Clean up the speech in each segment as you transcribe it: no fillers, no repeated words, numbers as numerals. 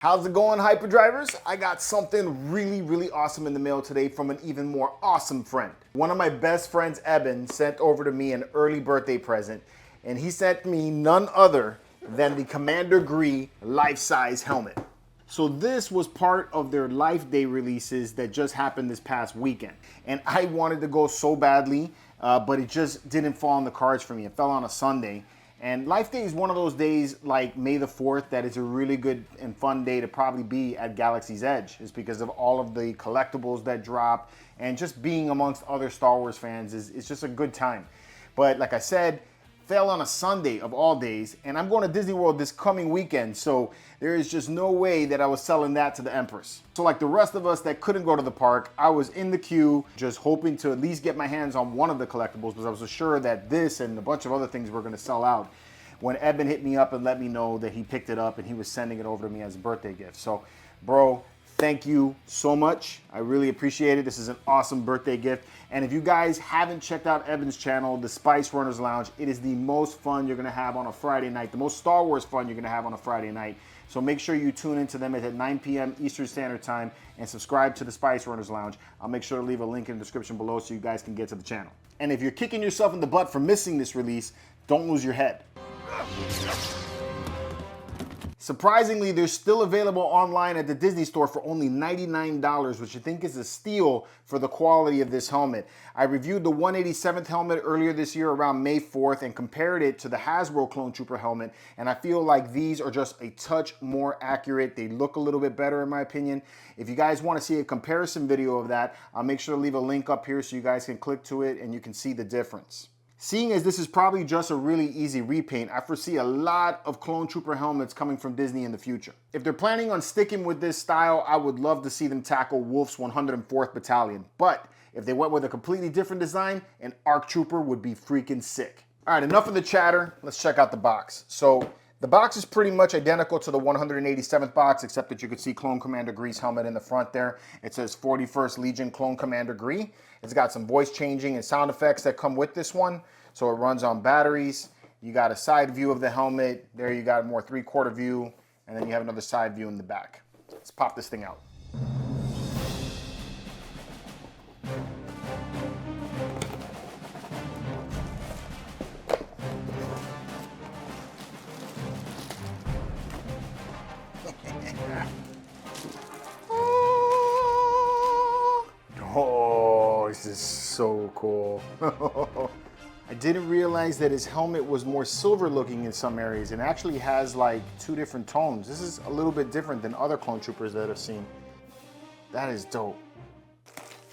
How's it going, Hyperdrivers? I got something really awesome in the mail today from an even more awesome friend. One of my best friends, Eben, sent over to me an early birthday present, and he sent me none other than the Commander Gree life-size helmet. So this was part of their Life Day releases that just happened this past weekend. And I wanted to go so badly, but it just didn't fall on the cards for me. It fell on a Sunday. And Life Day is one of those days like May the 4th that is a really good and fun day to probably be at Galaxy's Edge. It's because of all of the collectibles that drop and just being amongst other Star Wars fans is just a good time. But like I said, fell on a Sunday of all days, and I'm going to Disney World this coming weekend, so there is just no way that I was selling that to the Empress. So like the rest of us that couldn't go to the park, I was in the queue just hoping to at least get my hands on one of the collectibles because I was sure that this and a bunch of other things were going to sell out when Eben hit me up and let me know that he picked it up and he was sending it over to me as a birthday gift. So bro, thank you so much. I really appreciate it. This is an awesome birthday gift. And if you guys haven't checked out Eben's channel, The Spice Runners Lounge, it is the most fun you're gonna have on a Friday night, the most Star Wars fun you're gonna have on a Friday night. So make sure you tune into them at 9 p.m. Eastern Standard Time and subscribe to The Spice Runners Lounge. I'll make sure to leave a link in the description below so you guys can get to the channel. And if you're kicking yourself in the butt for missing this release, don't lose your head. Surprisingly, they're still available online at the Disney Store for only $99, which I think is a steal for the quality of this helmet. I reviewed the 187th helmet earlier this year around May 4th and compared it to the Hasbro Clone Trooper helmet, and I feel like these are just a touch more accurate. They look a little bit better in my opinion. If you guys want to see a comparison video of that, I'll make sure to leave a link up here so you guys can click to it and you can see the difference. Seeing as this is probably just a really easy repaint, I foresee a lot of Clone Trooper helmets coming from Disney in the future. If they're planning on sticking with this style, I would love to see them tackle Wolf's 104th Battalion. But if they went with a completely different design, an ARC Trooper would be freaking sick. All right, enough of the chatter. Let's check out the box. So the box is pretty much identical to the 187th box, except that you could see Clone Commander Gree's helmet in the front there. It says 41st Legion Clone Commander Gree. It's got some voice changing and sound effects that come with this one. So it runs on batteries. You got a side view of the helmet. There you got a more 3/4 view. And then you have another side view in the back. Let's pop this thing out. Oh, this is so cool. I didn't realize that his helmet was more silver looking in some areas and actually has like 2 different tones. This is a little bit different than other Clone Troopers that I've seen. That is dope.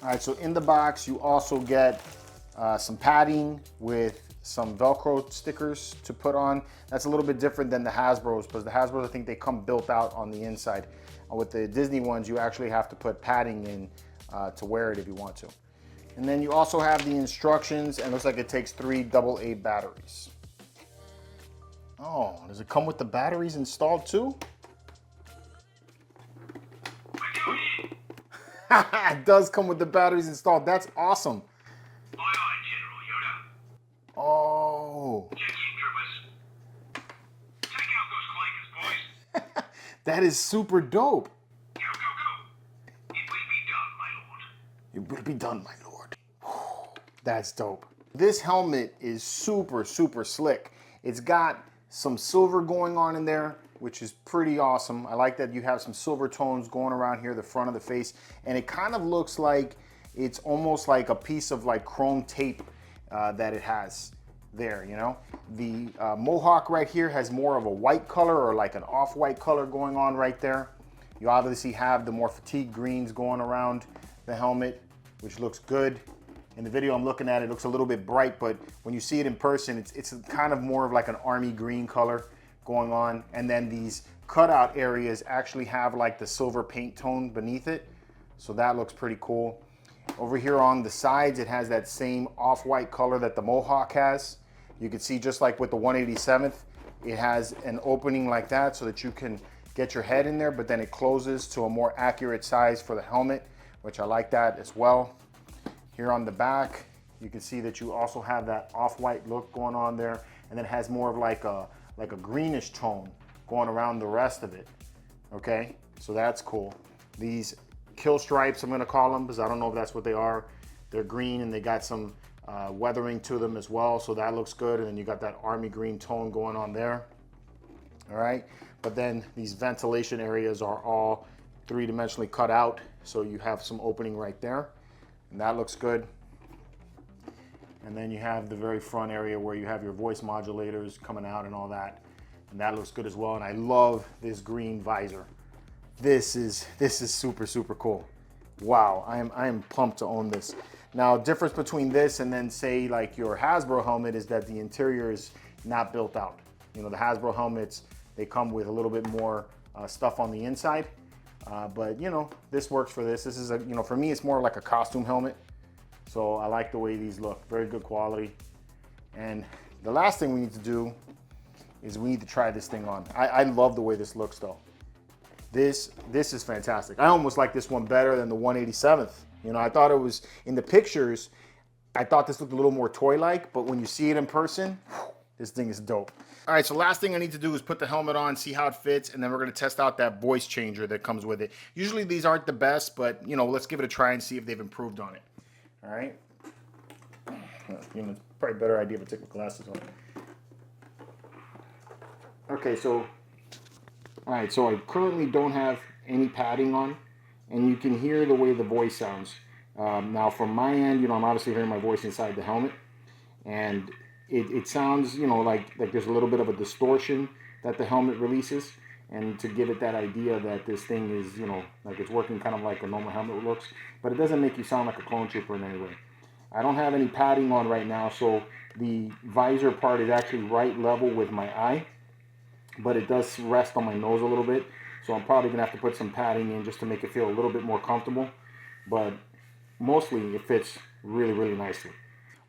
All right, so in the box, you also get some padding with some Velcro stickers to put on. That's a little bit different than the Hasbro's, because the Hasbro's, I think they come built out on the inside. With the Disney ones, you actually have to put padding in to wear it if you want to. And then you also have the instructions, and it looks like it takes 3 AA batteries. Oh, does it come with the batteries installed too? It does come with the batteries installed. That's awesome. Aye, aye, General Yoda. Oh. Jetson troopers. Take out those clankers, boys. That is super dope. Go, go, go. It will be done, my lord. It will be done, my lord. That's dope. This helmet is super slick. It's got some silver going on in there, which is pretty awesome. I like that you have some silver tones going around here, the front of the face, and it kind of looks like it's almost like a piece of like chrome tape that it has there, you know? The Mohawk right here has more of a white color or like an off-white color going on right there. You obviously have the more fatigue greens going around the helmet, which looks good. In the video I'm looking at, it looks a little bit bright, but when you see it in person, it's kind of more of like an army green color going on. And then these cutout areas actually have like the silver paint tone beneath it. So that looks pretty cool. Over here on the sides, it has that same off-white color that the Mohawk has. You can see just like with the 187th, it has an opening like that so that you can get your head in there, but then it closes to a more accurate size for the helmet, which I like that as well. Here on the back, you can see that you also have that off-white look going on there, and then it has more of like a greenish tone going around the rest of it. Okay, so that's cool. These kill stripes, I'm gonna call them, because I don't know if that's what they are. They're green and they got some weathering to them as well, so that looks good. And then you got that army green tone going on there. All right, but then these ventilation areas are all three-dimensionally cut out, so you have some opening right there, and that looks good. And then you have the very front area where you have your voice modulators coming out and all that, and that looks good as well. And I love this green visor. This is super cool. Wow, I am pumped to own this. Now, difference between this and then say like your Hasbro helmet is that the interior is not built out. You know, the Hasbro helmets, they come with a little bit more stuff on the inside, but you know, this works for this. This is a, you know, for me, it's more like a costume helmet. So I like the way these look, very good quality. And the last thing we need to do is we need to try this thing on. I love the way this looks though. This is fantastic. I almost like this one better than the 187th. You know, I thought it was, in the pictures, I thought this looked a little more toy-like, but when you see it in person, this thing is dope. All right, so last thing I need to do is put the helmet on, see how it fits, and then we're gonna test out that voice changer that comes with it. Usually these aren't the best, but you know, let's give it a try and see if they've improved on it. All right. You know, it's probably a better idea if I take my glasses on. Okay, so, all right, so I currently don't have any padding on, and you can hear the way the voice sounds. Now from my end, you know, I'm obviously hearing my voice inside the helmet, and it sounds, you know, like there's a little bit of a distortion that the helmet releases, and to give it that idea that this thing is, you know, like it's working kind of like a normal helmet looks, but it doesn't make you sound like a clone trooper in any way. I don't have any padding on right now, so the visor part is actually right level with my eye, but it does rest on my nose a little bit, so I'm probably gonna have to put some padding in just to make it feel a little bit more comfortable, but mostly it fits really nicely.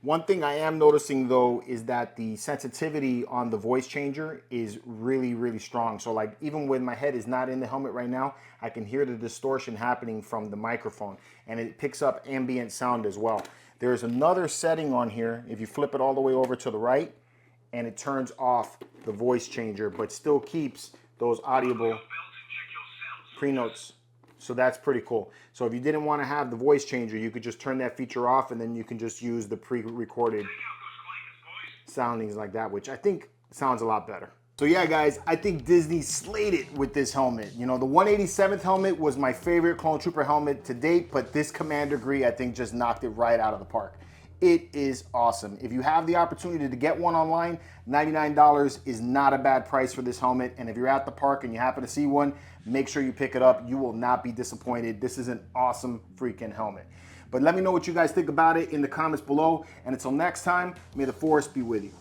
One thing I am noticing though is that the sensitivity on the voice changer is really strong. So like even when my head is not in the helmet right now, I can hear the distortion happening from the microphone, and it picks up ambient sound as well. There's another setting on here, if you flip it all the way over to the right, and it turns off the voice changer, but still keeps those audible pre-notes. So that's pretty cool. So if you didn't want to have the voice changer, you could just turn that feature off, and then you can just use the pre-recorded soundings like that, which I think sounds a lot better. So yeah, guys, I think Disney slayed it with this helmet. You know, the 187th helmet was my favorite Clone Trooper helmet to date, but this Commander Gree, I think, just knocked it right out of the park. It is awesome. If you have the opportunity to get one online, $99 is not a bad price for this helmet. And if you're at the park and you happen to see one, make sure you pick it up. You will not be disappointed. This is an awesome freaking helmet. But let me know what you guys think about it in the comments below. And until next time, may the Force be with you.